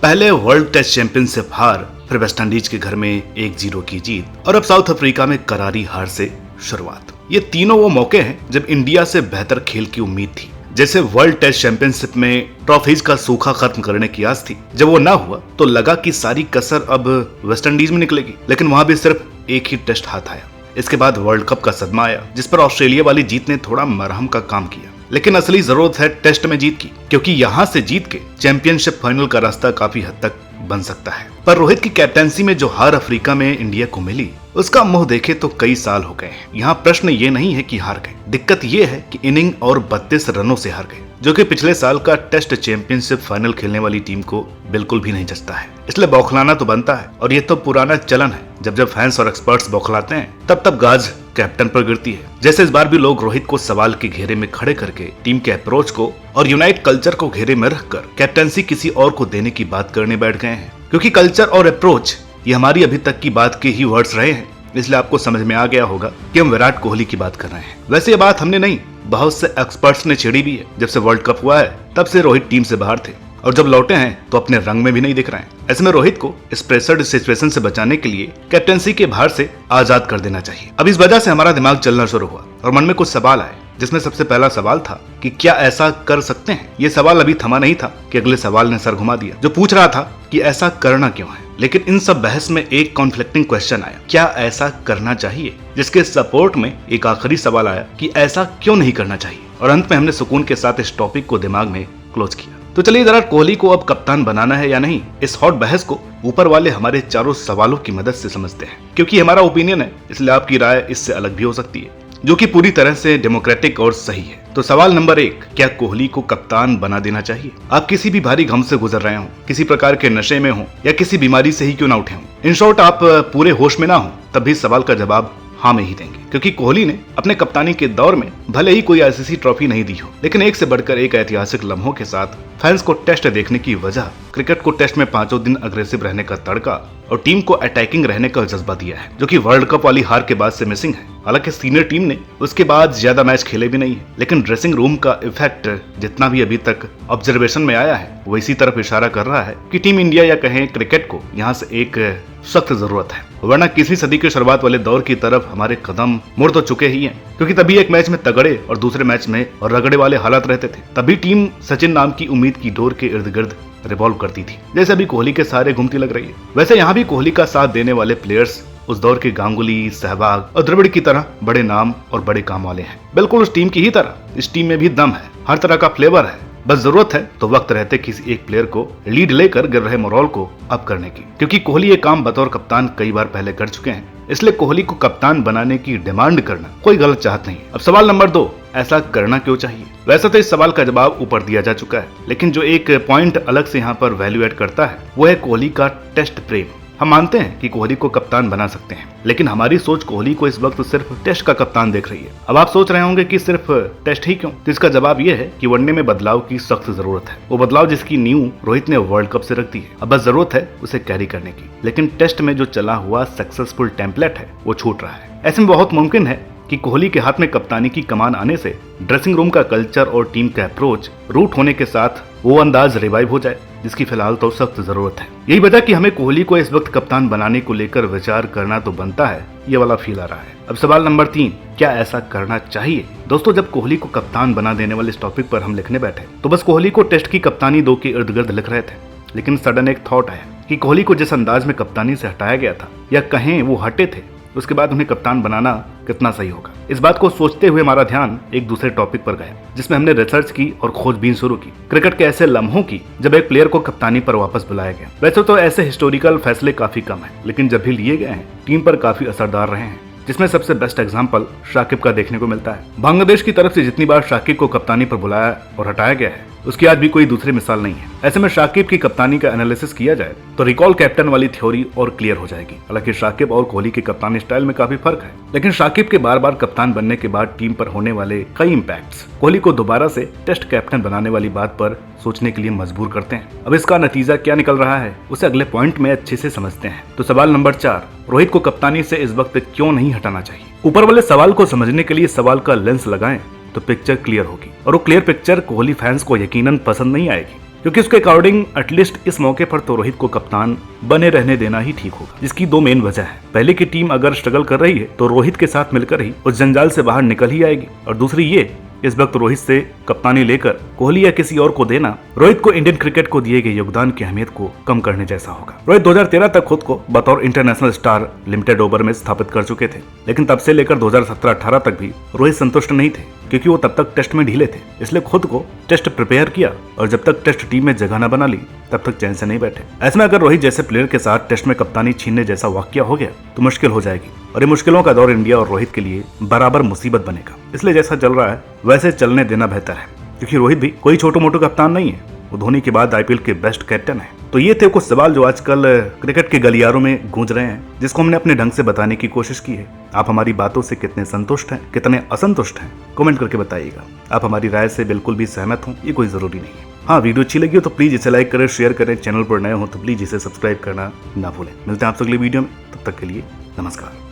पहले world test championship हार, फिर वेस्टइंडीज के घर में 1-0 की जीत और अब साउथ अफ्रीका में करारी हार से शुरुआत। ये तीनों वो मौके हैं जब इंडिया से बेहतर खेल की उम्मीद थी। जैसे वर्ल्ड टेस्ट चैंपियनशिप में ट्रॉफीज का सूखा खत्म करने की आस थी, जब वो ना हुआ तो लगा कि सारी कसर अब वेस्टइंडीज में निकलेगी, लेकिन वहां भी सिर्फ एक ही टेस्ट हाथ आया। इसके बाद वर्ल्ड कप का सदमा आया, जिस पर ऑस्ट्रेलिया वाली जीत ने थोड़ा मरहम का काम किया। लेकिन असली जरूरत है टेस्ट में जीत की, क्योंकि यहाँ से जीत के चैंपियनशिप फाइनल का रास्ता काफी हद तक बन सकता है। पर रोहित की कैप्टेंसी में जो हार अफ्रीका में इंडिया को मिली, उसका मुंह देखे तो कई साल हो गए हैं। यहाँ प्रश्न ये नहीं है कि हार गए, दिक्कत ये है कि इनिंग और 32 रनों से हार गए, जो कि पिछले साल का टेस्ट चैंपियनशिप फाइनल खेलने वाली टीम को बिल्कुल भी नहीं जचता है। इसलिए बौखलाना तो बनता है, और ये तो पुराना चलन है, जब फैंस और एक्सपर्ट्स बौखलाते हैं तब गाज कैप्टन पर गिरती है। जैसे इस बार भी लोग रोहित को सवाल के घेरे में खड़े करके टीम के अप्रोच को और यूनाइट कल्चर को घेरे में रखकर कैप्टनसी किसी और को देने की बात करने बैठ गए हैं। क्योंकि कल्चर और अप्रोच ये हमारी अभी तक की बात के ही वर्ड्स रहे हैं, इसलिए आपको समझ में आ गया होगा कि हम विराट कोहली की बात कर रहे हैं। वैसे ये बात हमने नहीं, बहुत से एक्सपर्ट्स ने छेड़ी भी है। जब से वर्ल्ड कप हुआ है तब से रोहित टीम से बाहर थे, और जब लौटे हैं तो अपने रंग में भी नहीं दिख रहे हैं। ऐसे में रोहित को इस प्रेशर्ड सिचुएशन से बचाने के लिए कैप्टेंसी के भार से आजाद कर देना चाहिए। अब इस वजह से हमारा दिमाग चलना शुरू हुआ और मन में कुछ सवाल आए, जिसमें सबसे पहला सवाल था कि क्या ऐसा कर सकते हैं। ये सवाल अभी थमा नहीं था कि अगले सवाल ने सर घुमा दिया, जो पूछ रहा था कि ऐसा करना क्यों है। लेकिन इन सब बहस में एक कॉन्फ्लिक्टिंग क्वेश्चन आया, क्या ऐसा करना चाहिए, जिसके सपोर्ट में एक आखिरी सवाल आया कि ऐसा क्यों नहीं करना चाहिए। और अंत में हमने सुकून के साथ इस टॉपिक को दिमाग में क्लोज किया। तो चलिए जरा कोहली को अब कप्तान बनाना है या नहीं, इस हॉट बहस को ऊपर वाले हमारे चारों सवालों की मदद से समझते हैं। क्योंकि हमारा ओपिनियन है, इसलिए आपकी राय इससे अलग भी हो सकती है, जो कि पूरी तरह से डेमोक्रेटिक और सही है। तो सवाल नंबर 1, क्या कोहली को कप्तान बना देना चाहिए? आप किसी भी भारी गम से गुजर रहे हो, किसी प्रकार के नशे में हो, या किसी बीमारी से ही क्यों ना उठे हो, इन शॉर्ट आप पूरे होश में ना हो, तब भी सवाल का जवाब हाँ में ही देंगे। क्योंकि कोहली ने अपने कप्तानी के दौर में भले ही कोई आईसीसी ट्रॉफी नहीं दी हो, लेकिन एक से बढ़कर एक ऐतिहासिक लम्हों के साथ फैंस को टेस्ट देखने की वजह क्रिकेट को टेस्ट में 5 दिन अग्रेसिव रहने का तड़का और टीम को अटैकिंग रहने का जज्बा दिया है, जो कि वर्ल्ड कप वाली हार के बाद से मिसिंग है। हालांकि सीनियर टीम ने उसके बाद ज्यादा मैच खेले भी नहीं है, लेकिन ड्रेसिंग रूम का इफेक्ट जितना भी अभी तक ऑब्जर्वेशन में आया है, वो इसी तरफ इशारा कर रहा है कि टीम इंडिया या कहें क्रिकेट को यहाँ से एक सख्त जरूरत है, वरना किसी सदी के शुरुआत वाले दौर की तरफ हमारे कदम मुड़ तो चुके ही हैं। क्योंकि तभी एक मैच में तगड़े और दूसरे मैच में और रगड़े वाले हालात रहते थे। तभी टीम सचिन नाम की उम्मीद की डोर के इर्द गिर्द रिवॉल्व करती थी, जैसे अभी कोहली के सहारे घूमती लग रही है। वैसे यहाँ भी कोहली का साथ देने वाले प्लेयर्स उस दौर के गांगुली, सहवाग और द्रविड़ की तरह बड़े नाम और बड़े काम वाले हैं। बिल्कुल उस टीम की ही तरह इस टीम में भी दम है, हर तरह का फ्लेवर है। बस जरूरत है तो वक्त रहते किसी एक प्लेयर को लीड लेकर गिर रहे मोरल को अप करने की। क्योंकि कोहली ये काम बतौर कप्तान कई बार पहले कर चुके हैं, इसलिए कोहली को कप्तान बनाने की डिमांड करना कोई गलत चाहत नहीं। अब सवाल नंबर 2, ऐसा करना क्यों चाहिए? वैसे तो इस सवाल का जवाब ऊपर दिया जा चुका है, लेकिन जो एक पॉइंट अलग से यहाँ पर वैल्यू एड करता है, वो है कोहली का टेस्ट प्रेम। हम मानते हैं कि कोहली को कप्तान बना सकते हैं, लेकिन हमारी सोच कोहली को इस वक्त सिर्फ टेस्ट का कप्तान देख रही है। अब आप सोच रहे होंगे कि सिर्फ टेस्ट ही क्यों? तो इसका जवाब यह है कि वनडे में बदलाव की सख्त जरूरत है। वो बदलाव जिसकी नींव रोहित ने वर्ल्ड कप से रख दी है। अब बस जरूरत है उसे कैरी करने की। लेकिन टेस्ट में जो चला हुआ सक्सेसफुल टेम्पलेट है, वो छूट रहा है। ऐसे में बहुत मुमकिन है कि कोहली के हाथ में कप्तानी की कमान आने से ड्रेसिंग रूम का कल्चर और टीम का अप्रोच रूट होने के साथ वो अंदाज रिवाइव हो जाए, जिसकी फिलहाल तो सख्त जरूरत है। यही वजह कि हमें कोहली को इस वक्त कप्तान बनाने को लेकर विचार करना तो बनता है, ये वाला फील आ रहा है। अब सवाल नंबर 3, क्या ऐसा करना चाहिए? दोस्तों, जब कोहली को कप्तान बना देने वाले इस टॉपिक पर हम लिखने बैठे तो बस कोहली को टेस्ट की कप्तानी 2 के इर्द गिर्द लिख रहे थे। लेकिन सडन एक थॉट आया कि कोहली को जिस अंदाज में कप्तानी से हटाया गया था, या कहें वो हटे थे, उसके बाद उन्हें कप्तान बनाना कितना सही होगा। इस बात को सोचते हुए हमारा ध्यान एक दूसरे टॉपिक पर गया, जिसमें हमने रिसर्च की और खोजबीन शुरू की क्रिकेट के ऐसे लम्हों की जब एक प्लेयर को कप्तानी पर वापस बुलाया गया। वैसे तो ऐसे हिस्टोरिकल फैसले काफी कम हैं, लेकिन जब भी लिए गए हैं टीम पर काफी असरदार रहे हैं, जिसमें सबसे बेस्ट एग्जांपल शाकिब का देखने को मिलता है। बांग्लादेश की तरफ से जितनी बार शाकिब को कप्तानी पर बुलाया और हटाया गया है, उसकी आज भी कोई दूसरी मिसाल नहीं है। ऐसे में शाकिब की कप्तानी का एनालिसिस किया जाए तो रिकॉल कैप्टन वाली थ्योरी और क्लियर हो जाएगी। हालांकि शाकिब और कोहली के कप्तानी स्टाइल में काफी फर्क है, लेकिन शाकिब के बार बार कप्तान बनने के बाद टीम पर होने वाले कई इंपैक्ट्स कोहली को दोबारा से टेस्ट कैप्टन बनाने वाली बात पर सोचने के लिए मजबूर करते हैं। अब इसका नतीजा क्या निकल रहा है, उसे अगले पॉइंट में अच्छे से समझते हैं। तो सवाल नंबर 4, रोहित को कप्तानी से इस वक्त क्यों नहीं हटाना चाहिए? ऊपर वाले सवाल को समझने के लिए सवाल का लेंस लगाएं तो पिक्चर क्लियर होगी, और वो क्लियर पिक्चर कोहली फैंस को यकीनन पसंद नहीं आएगी। क्योंकि उसके अकॉर्डिंग एटलीस्ट इस मौके पर तो रोहित को कप्तान बने रहने देना ही ठीक होगा, जिसकी दो मेन वजह है। पहले की टीम अगर स्ट्रगल कर रही है तो रोहित के साथ मिलकर ही उस जंजाल से बाहर निकल ही आएगी, और दूसरी ये, इस वक्त रोहित से कप्तानी लेकर कोहली या किसी और को देना रोहित को इंडियन क्रिकेट को दिए गए योगदान की अहमियत को कम करने जैसा होगा। रोहित 2013 तक खुद को बतौर इंटरनेशनल स्टार लिमिटेड ओवर में स्थापित कर चुके थे, लेकिन तब से लेकर 2017-18 तक भी रोहित संतुष्ट नहीं थे, क्योंकि वो तब तक टेस्ट में ढीले थे। इसलिए खुद को टेस्ट प्रिपेयर किया, और जब तक टेस्ट टीम में जगह न बना ली तब तक चैन से नहीं बैठे। ऐसे में अगर रोहित जैसे प्लेयर के साथ टेस्ट में कप्तानी छीनने जैसा वाकया हो गया तो मुश्किल हो जाएगी, और ये मुश्किलों का दौर इंडिया और रोहित के लिए बराबर मुसीबत बनेगा। इसलिए जैसा चल रहा है वैसे चलने देना बेहतर है, क्योंकि रोहित भी कोई छोटो मोटो कप्तान नहीं है, वो धोनी के बाद आईपीएल के बेस्ट कैप्टन है। तो ये थे कुछ सवाल जो आजकल क्रिकेट के गलियारों में गूंज रहे हैं, जिसको हमने अपने ढंग से बताने की कोशिश की है। आप हमारी बातों से कितने संतुष्ट हैं, कितने असंतुष्ट हैं, कमेंट करके बताइएगा। आप हमारी राय से बिल्कुल भी सहमत हो ये कोई जरूरी नहीं है। हाँ, वीडियो अच्छी लगी हो तो प्लीज इसे लाइक करें, शेयर करें। चैनल पर नए हो तो प्लीज इसे सब्सक्राइब करना ना भूलें। मिलते हैं आपसे अगली वीडियो में, तब तक के लिए नमस्कार।